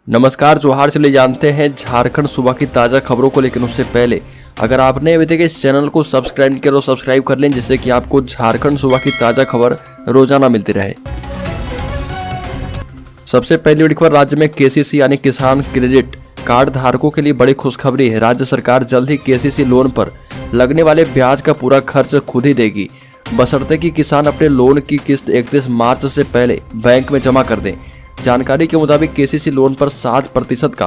नमस्कार, जोहार। चलिए जानते हैं झारखंड सुबह की ताज़ा खबरों को, लेकिन उससे पहले अगर आपने अभी तक इस चैनल को सब्सक्राइब नहीं किया तो सब्सक्राइब कर लें, जिससे कि आपको झारखंड सुबह की ताज़ा खबर रोजाना मिलती रहे। सबसे पहली बड़ी खबर, राज्य में केसीसी यानी किसान क्रेडिट कार्ड धारकों के लिए बड़ी खुशखबरी है। राज्य सरकार जल्द ही केसीसी लोन पर लगने वाले ब्याज का पूरा खर्च खुद ही देगी, बशर्ते कि किसान अपने लोन की किस्त 31 मार्च से पहले बैंक में जमा कर दें। जानकारी के मुताबिक केसीसी लोन पर 7% का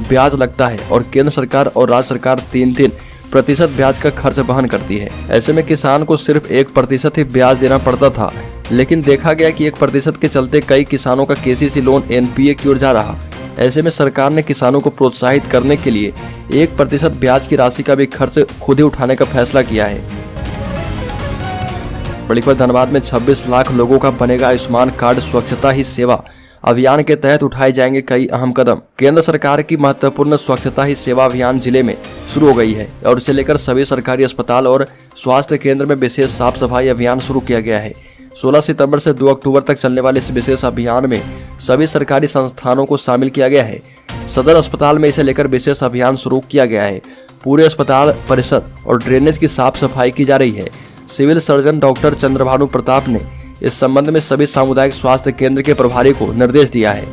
ब्याज लगता है और केंद्र सरकार और राज्य सरकार 3% ब्याज का खर्च वहन करती है। ऐसे में किसान को सिर्फ 1% ही ब्याज देना पड़ता था, लेकिन देखा गया कि 1% के चलते कई किसानों का केसीसी लोन एनपीए की ओर जा रहा। ऐसे में सरकार ने किसानों को प्रोत्साहित करने के लिए 1% ब्याज की राशि का भी खर्च खुद ही उठाने का फैसला किया है। बड़ी खबर, धनबाद में 26 लाख लोगों का बनेगा आयुष्मान कार्ड। स्वच्छता ही सेवा अभियान के तहत उठाए जाएंगे कई अहम कदम। केंद्र सरकार की महत्वपूर्ण स्वच्छता ही सेवा अभियान जिले में शुरू हो गई है और इसे लेकर सभी सरकारी अस्पताल और स्वास्थ्य केंद्र में विशेष साफ सफाई अभियान शुरू किया गया है। 16 सितंबर से 2 अक्टूबर तक चलने वाले इस विशेष अभियान में सभी सरकारी संस्थानों को शामिल किया गया है। सदर अस्पताल में इसे लेकर विशेष अभियान शुरू किया गया है। पूरे अस्पताल परिसर और ड्रेनेज की साफ सफाई की जा रही है। Civil surgeon doctor Chandrabhanu Pratap ने इस संबंध में सभी सामुदायिक स्वास्थ्य केंद्र के प्रभारी को निर्देश दिया है।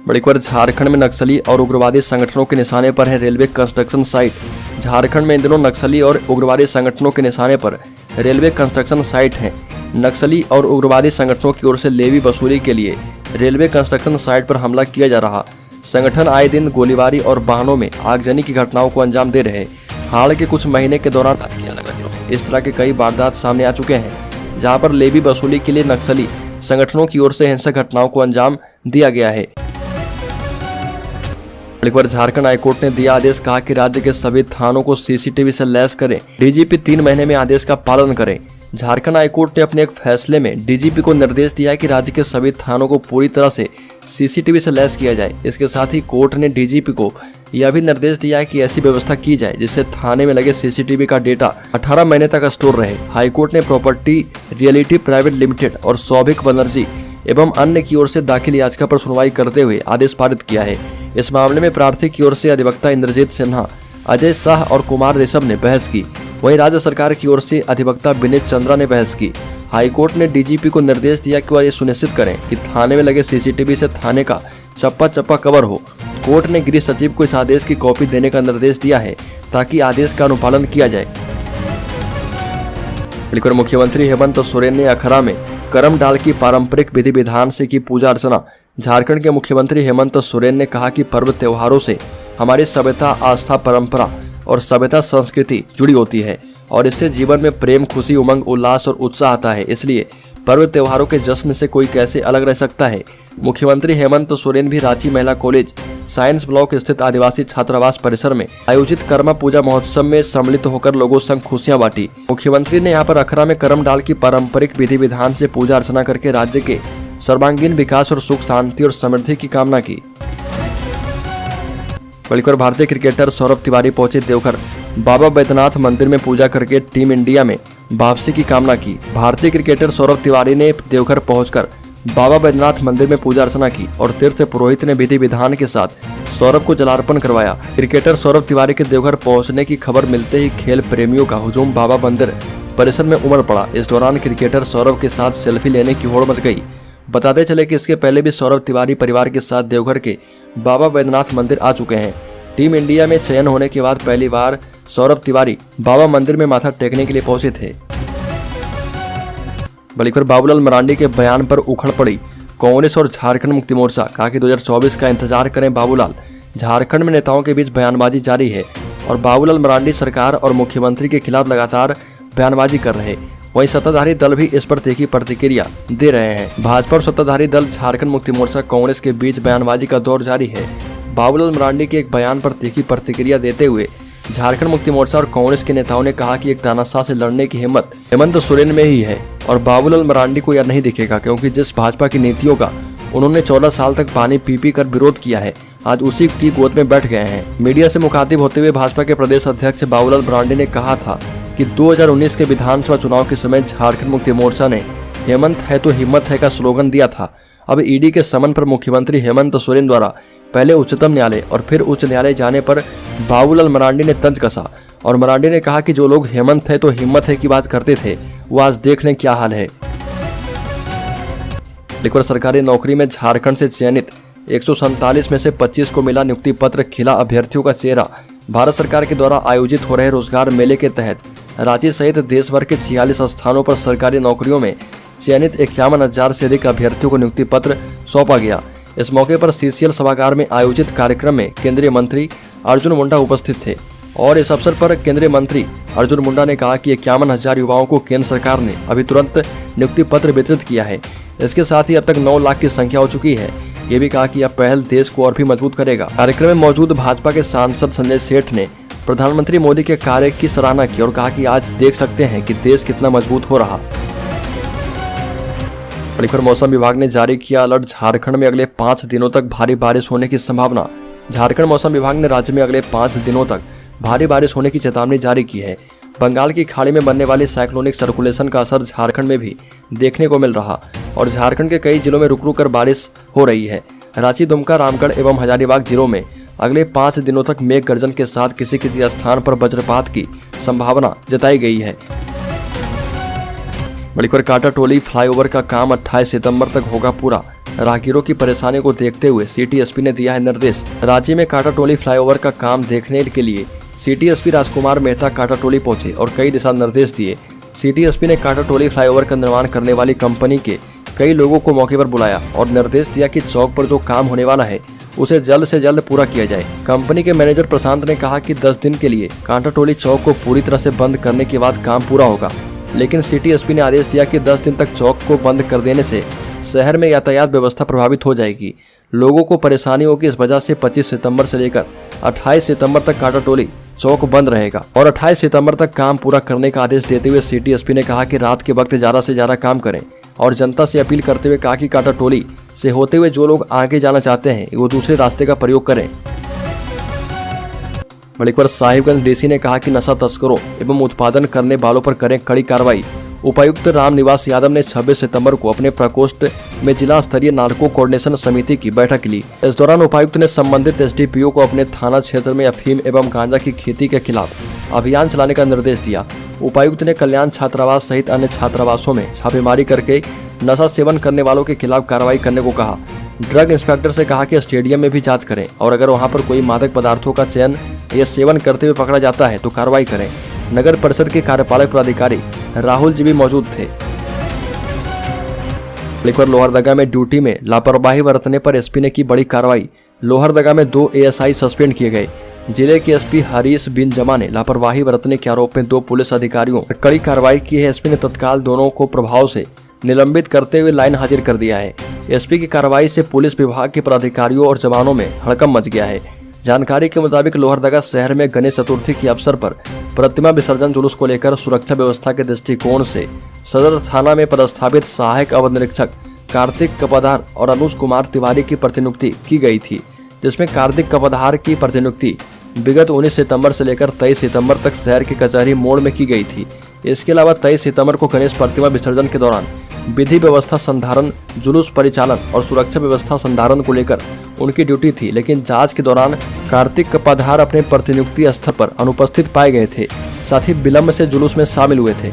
बड़ी खबर, झारखंड में नक्सली और उग्रवादी संगठनों के निशाने पर है रेलवे कंस्ट्रक्शन साइट। झारखंड में इन दिनों नक्सली और उग्रवादी संगठनों के निशाने पर रेलवे कंस्ट्रक्शन साइट है। नक्सली और उग्रवादी संगठनों की ओर से लेवी वसूली के लिए रेलवे कंस्ट्रक्शन साइट पर हमला किया जा रहा। संगठन आए दिन गोलीबारी और वाहनों में आगजनी की घटनाओं को अंजाम दे रहे। हाल के कुछ महीने के दौरान इस तरह के कई वारदात सामने आ चुके हैं, जहां पर लेवी वसूली के लिए नक्सली संगठनों की ओर से हिंसक घटनाओं को अंजाम दिया गया है। एक बार झारखंड हाईकोर्ट ने दिया आदेश, कहा कि राज्य के सभी थानों को सीसीटीवी से लैस करें। डीजीपी 3 महीने में आदेश का पालन करें। झारखंड हाईकोर्ट ने अपने एक फैसले में डीजीपी को निर्देश दिया है कि राज्य के सभी थानों को पूरी तरह से सीसीटीवी से लैस किया जाए। इसके साथ ही कोर्ट ने डीजीपी को यह भी निर्देश दिया है कि ऐसी व्यवस्था की जाए जिससे थाने में लगे सीसीटीवी का डेटा 18 महीने तक स्टोर रहे। हाईकोर्ट ने प्रॉपर्टी रियलिटी प्राइवेट लिमिटेड और सौभिक बनर्जी एवं अन्य की ओर से दाखिल याचिका पर सुनवाई करते हुए आदेश पारित किया है। इस मामले में प्रार्थी की ओर से अधिवक्ता इंद्रजीत सिन्हा, अजय शाह और कुमार ऋषभ ने बहस की। वहीं राज्य सरकार की ओर से अधिवक्ता विनीत चंद्रा ने बहस की। हाईकोर्ट ने डीजीपी को निर्देश दिया कि वह ये सुनिश्चित करें कि थाने में लगे सीसीटीवी से थाने का चप्पा चप्पा कवर हो। कोर्ट ने गृह सचिव को इस आदेश की कॉपी देने का निर्देश दिया है ताकि आदेश का अनुपालन किया जाए। मुख्यमंत्री हेमंत सोरेन ने अखरा में करम डाल की पारंपरिक विधि विधान से की पूजा अर्चना। झारखंड के मुख्यमंत्री हेमंत सोरेन ने कहा कि पर्व त्योहारों से हमारी सभ्यता, आस्था, परंपरा और सभ्यता संस्कृति जुड़ी होती है और इससे जीवन में प्रेम, खुशी, उमंग, उल्लास और उत्साह आता है। इसलिए पर्व त्योहारों के जश्न से कोई कैसे अलग रह सकता है। मुख्यमंत्री हेमंत सोरेन भी रांची महिला कॉलेज साइंस ब्लॉक स्थित आदिवासी छात्रावास परिसर में आयोजित कर्मा पूजा महोत्सव में सम्मिलित होकर लोगों संग खुशियां बांटी। मुख्यमंत्री ने यहां पर अखरा में करम डाल की पारंपरिक विधि विधान से पूजा अर्चना करके राज्य के सर्वांगीण विकास और सुख शांति और समृद्धि की कामना की। बल्कि भारतीय क्रिकेटर सौरभ तिवारी पहुंचे देवघर। बाबा बैद्यनाथ मंदिर में पूजा करके टीम इंडिया में वापसी की कामना की। भारतीय क्रिकेटर सौरभ तिवारी ने देवघर पहुंचकर बाबा बैद्यनाथ मंदिर में पूजा अर्चना की और तीर्थ पुरोहित ने विधि विधान के साथ सौरभ को जलार्पण करवाया। क्रिकेटर सौरभ तिवारी के देवघर पहुंचने की खबर मिलते ही खेल प्रेमियों का हुजूम बाबा मंदिर परिसर में उमड़ पड़ा। इस दौरान क्रिकेटर सौरभ के साथ सेल्फी लेने की होड़ मच गई। बताते चले कि इसके पहले भी सौरभ तिवारी परिवार के साथ देवघर के बाबा बैद्यनाथ मंदिर आ चुके हैं। टीम इंडिया में चयन होने के बाद पहली बार सौरभ तिवारी बाबा मंदिर में माथा टेकने के लिए पहुंचे थे। बल्कि बाबूलाल मरांडी के बयान पर उखड़ पड़ी कांग्रेस और झारखंड मुक्ति मोर्चा। कहा कि 2024 का इंतजार करें बाबूलाल। झारखंड में नेताओं के बीच बयानबाजी जारी है और बाबूलाल मरांडी सरकार और मुख्यमंत्री के खिलाफ लगातार बयानबाजी कर रहे। वहीं सत्ताधारी दल भी इस पर तीखी प्रतिक्रिया दे रहे हैं। भाजपा और सत्ताधारी दल झारखंड मुक्ति मोर्चा कांग्रेस के बीच बयानबाजी का दौर जारी है। बाबूलाल मरांडी के एक बयान पर तीखी प्रतिक्रिया देते हुए झारखंड मुक्ति मोर्चा और कांग्रेस के नेताओं ने कहा कि एक तानाशाह से लड़ने की हिम्मत हेमंत सोरेन में ही है और बाबूलाल मरांडी को यह नहीं दिखेगा, क्योंकि जिस भाजपा की नीतियों का उन्होंने 14 साल तक पानी पी पी कर विरोध किया है, आज उसी की गोद में बैठ गए हैं। मीडिया से मुखातिब होते हुए भाजपा के प्रदेश अध्यक्ष बाबूलाल मरांडी ने कहा था कि 2019 के विधानसभा चुनाव के समय झारखंड मुक्ति मोर्चा ने हेमंत है तो हिम्मत है का स्लोगन दिया था। अब ईडी के समन पर मुख्यमंत्री हेमंत सोरेन द्वारा पहले उच्चतम न्यायालय और फिर उच्च न्यायालय जाने पर बाबूलाल मरांडी ने तंज कसा और मरांडी ने कहा कि जो लोग हेमंत है तो हिम्मत है की बात करते थे वो आज देख लें क्या हाल है। लेकिन सरकारी नौकरी में झारखंड से चयनित 147 में से 25 को मिला नियुक्ति पत्र। खिला अभ्यर्थियों का चेहरा। भारत सरकार के द्वारा आयोजित हो रहे रोजगार मेले के तहत रांची सहित देश भर के 46 स्थानों पर सरकारी नौकरियों में चयनित 51,000 से अधिक अभ्यर्थियों को नियुक्ति पत्र सौंपा गया। इस मौके पर सीसीएल सभागार में आयोजित कार्यक्रम में केंद्रीय मंत्री अर्जुन मुंडा उपस्थित थे और इस अवसर पर केंद्रीय मंत्री अर्जुन मुंडा ने कहा कि 51,000 युवाओं को केंद्र सरकार ने अभी तुरंत नियुक्ति पत्र वितरित किया है। इसके साथ ही अब तक 9 लाख की संख्या हो चुकी है। ये भी कहा कि यह पहल देश को और भी मजबूत करेगा। कार्यक्रम में मौजूद भाजपा के सांसद संजय सेठ ने प्रधानमंत्री मोदी के कार्य की सराहना की और कहा कि आज देख सकते हैं कि देश कितना मजबूत हो रहा। लेकिन मौसम विभाग ने जारी किया अलर्ट। झारखंड में अगले 5 दिनों तक भारी बारिश होने की संभावना। झारखंड मौसम विभाग ने राज्य में अगले 5 दिनों तक भारी बारिश होने की चेतावनी जारी की है। बंगाल की खाड़ी में बनने वाली साइक्लोनिक सर्कुलेशन का असर झारखंड में भी देखने को मिल रहा और झारखंड के कई जिलों में रुक रुक कर बारिश हो रही है। रांची, दुमका, रामगढ़ एवं हजारीबाग जिलों में अगले 5 दिनों तक मेघ गर्जन के साथ किसी किसी स्थान पर वज्रपात की संभावना जताई गई है। मलिकपुर कांटा टोली फ्लाईओवर का काम 28 सितंबर तक होगा पूरा। राहगीरों की परेशानी को देखते हुए सिटी एसपी ने दिया है निर्देश। राज्य में कांटा टोली फ्लाईओवर का काम देखने के लिए सिटी एसपी राजकुमार मेहता कांटा टोली पहुंचे और कई दिशा निर्देश दिए। सिटी एसपी ने कांटा टोली फ्लाईओवर का निर्माण करने वाली कंपनी के कई लोगों को मौके पर बुलाया और निर्देश दिया कि चौक पर जो काम होने वाला है उसे जल्द से जल्द पूरा किया जाए। कंपनी के मैनेजर प्रशांत ने कहा कि 10 दिन के लिए कांटा टोली चौक को पूरी तरह से बंद करने के बाद काम पूरा होगा, लेकिन सिटी एसपी ने आदेश दिया कि 10 दिन तक चौक को बंद कर देने से शहर में यातायात व्यवस्था प्रभावित हो जाएगी। लोगों को परेशानी होगी। इस वजह से 25 सितंबर से लेकर 28 सितंबर तक कांटा टोली चौक बंद रहेगा और 28 सितंबर तक काम पूरा करने का आदेश देते हुए सिटी एसपी ने कहा कि रात के वक्त ज़्यादा से ज़्यादा काम करें और जनता से अपील करते हुए कहा कि कांटा टोली से होते हुए जो लोग आगे जाना चाहते हैं वो दूसरे रास्ते का प्रयोग करें। मलिकपुर साहिबगंज डीसी ने कहा कि नशा तस्करों एवं उत्पादन करने वालों पर करें कड़ी कार्रवाई। उपायुक्त रामनिवास यादव ने 26 सितंबर को अपने प्रकोष्ठ में जिला स्तरीय नार्को कोऑर्डिनेशन समिति की बैठक ली। इस दौरान उपायुक्त ने संबंधित एसडीपीओ को अपने थाना क्षेत्र में अफीम एवं गांजा की खेती के खिलाफ अभियान चलाने का निर्देश दिया। उपायुक्त ने कल्याण छात्रावास सहित अन्य छात्रावासों में छापेमारी करके नशा सेवन करने वालों के खिलाफ कार्रवाई करने को कहा। ड्रग इंस्पेक्टर से कहा कि स्टेडियम में भी जांच करें और अगर वहां पर कोई मादक पदार्थों का चयन या सेवन करते हुए पकड़ा जाता है तो कार्रवाई करें। नगर परिषद के कार्यपालक पदाधिकारी राहुल जी भी मौजूद थे। लेकिन लोहरदगा में ड्यूटी में लापरवाही बरतने पर एसपी ने की बड़ी कार्रवाई। लोहरदगा में 2 एएसआई सस्पेंड किए गए। जिले के एसपी हरीश बिन जमा ने लापरवाही बरतने के आरोप में 2 पुलिस अधिकारियों पर कड़ी कार्रवाई की है। एसपी ने तत्काल दोनों को प्रभाव से निलंबित करते हुए लाइन हाजिर कर दिया है। एसपी की कार्रवाई से पुलिस विभाग के पदाधिकारियों और जवानों में हड़कंप मच गया है। जानकारी के मुताबिक लोहरदगा शहर में गणेश चतुर्थी के अवसर पर प्रतिमा विसर्जन जुलूस को लेकर सुरक्षा व्यवस्था के दृष्टिकोण से सदर थाना में पदस्थापित सहायक अवर निरीक्षक कार्तिक कपाधार और अनुज कुमार तिवारी की प्रतिनियुक्ति की गई थी, जिसमें कार्तिक कपाधार की प्रतिनियुक्ति विगत 19 सितंबर से लेकर 23 सितंबर तक शहर के कचहरी मोड़ में की गई थी। इसके अलावा 23 सितंबर को गणेश प्रतिमा विसर्जन के दौरान विधि व्यवस्था संधारण, जुलूस परिचालन और सुरक्षा व्यवस्था संधारण को लेकर उनकी ड्यूटी थी, लेकिन जांच के दौरान कार्तिक कपाधार अपने प्रतिनियुक्ति स्थल पर अनुपस्थित पाए गए थे, साथ ही विलंब से जुलूस में शामिल हुए थे।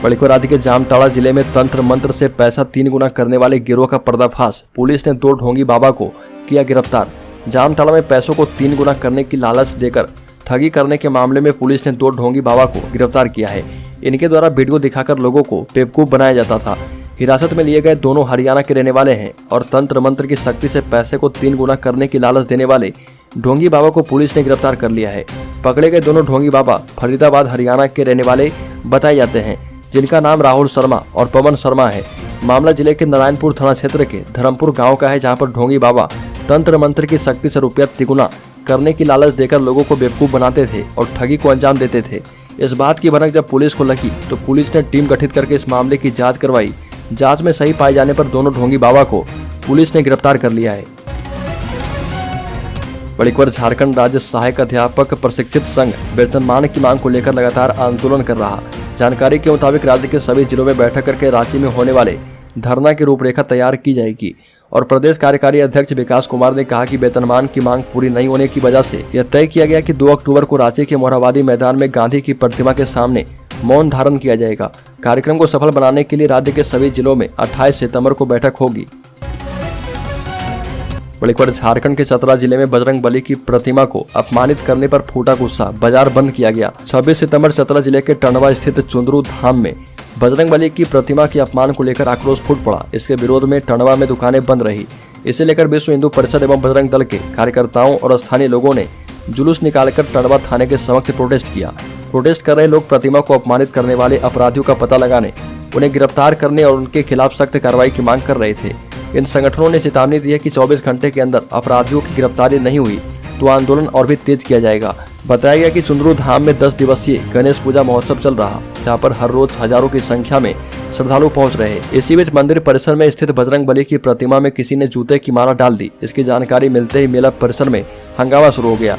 मलिकपुर राज्य के जामताड़ा जिले में तंत्र मंत्र से पैसा 3 गुना करने वाले गिरोह का पर्दाफाश। पुलिस ने 2 ढोंगी बाबा को किया गिरफ्तार। जामताड़ा में पैसों को 3 गुना करने की लालच देकर ठगी करने के मामले में पुलिस ने 2 ढोंगी बाबा को गिरफ्तार किया है। इनके द्वारा वीडियो दिखाकर लोगों को बेवकूफ बनाया जाता था। हिरासत में लिए गए दोनों हरियाणा के रहने वाले हैं और तंत्र मंत्र की शक्ति से पैसे को 3 गुना करने की लालच देने वाले ढोंगी बाबा को पुलिस ने गिरफ्तार कर लिया है। पकड़े गए दोनों ढोंगी बाबा फरीदाबाद हरियाणा के रहने वाले बताए जाते हैं, जिनका नाम राहुल शर्मा और पवन शर्मा है। मामला जिले के नारायणपुर थाना क्षेत्र के धर्मपुर गाँव का है, जहाँ पर ढोंगी बाबा तंत्र मंत्र की शक्ति से रुपया 3 गुना करने की लालच देकर लोगों को बेवकूफ बनाते थे और ठगी को अंजाम देते थे। इस बात की भनक जब पुलिस को लगी तो पुलिस ने टीम गठित करके इस मामले की जांच करवाई। जांच में सही पाए जाने पर दोनों ढोंगी बाबा को पुलिस ने गिरफ्तार कर लिया है। मलिकपुर झारखंड राज्य सहायक अध्यापक प्रशिक्षित संघ वेतनमान की मांग को लेकर लगातार आंदोलन कर रहा। जानकारी के मुताबिक राज्य के सभी जिलों में बैठक करके रांची में होने वाले धरना की रूपरेखा तैयार की जाएगी। और प्रदेश कार्यकारी अध्यक्ष विकास कुमार ने कहा कि वेतनमान की मांग पूरी नहीं होने की वजह से यह तय किया गया कि 2 अक्टूबर को रांची के मोरहाबादी मैदान में गांधी की प्रतिमा के सामने मौन धारण किया जाएगा। कार्यक्रम को सफल बनाने के लिए राज्य के सभी जिलों में 28 सितंबर को बैठक होगी। बड़ी खबर, झारखंड के चतरा जिले में बजरंग बली की प्रतिमा को अपमानित करने पर फूटा गुस्सा, बाजार बंद किया गया। 26 सितंबर चतरा जिले के टंडवा स्थित चुंदरू धाम में बजरंग बली की प्रतिमा के अपमान को लेकर आक्रोश फूट पड़ा। इसके विरोध में टंडवा में दुकानें बंद रही। इसे लेकर विश्व हिंदू परिषद एवं बजरंग दल के कार्यकर्ताओं और स्थानीय लोगों ने जुलूस निकालकर टंडवा थाने के समक्ष प्रोटेस्ट किया। प्रोटेस्ट कर रहे लोग प्रतिमा को अपमानित करने वाले अपराधियों का पता लगाने, उन्हें गिरफ्तार करने और उनके खिलाफ सख्त कार्रवाई की मांग कर रहे थे। इन संगठनों ने चेतावनी दी है कि 24 घंटे के अंदर अपराधियों की गिरफ्तारी नहीं हुई तो आंदोलन और भी तेज किया जाएगा। बताया गया कि चुंदरू धाम में 10 दिवसीय गणेश पूजा महोत्सव चल रहा, जहां पर हर रोज हजारों की संख्या में श्रद्धालु पहुंच रहे। इसी बीच मंदिर परिसर में स्थित बजरंग बली की प्रतिमा में किसी ने जूते की माला डाल दी। इसकी जानकारी मिलते ही मेला परिसर में हंगामा शुरू हो गया।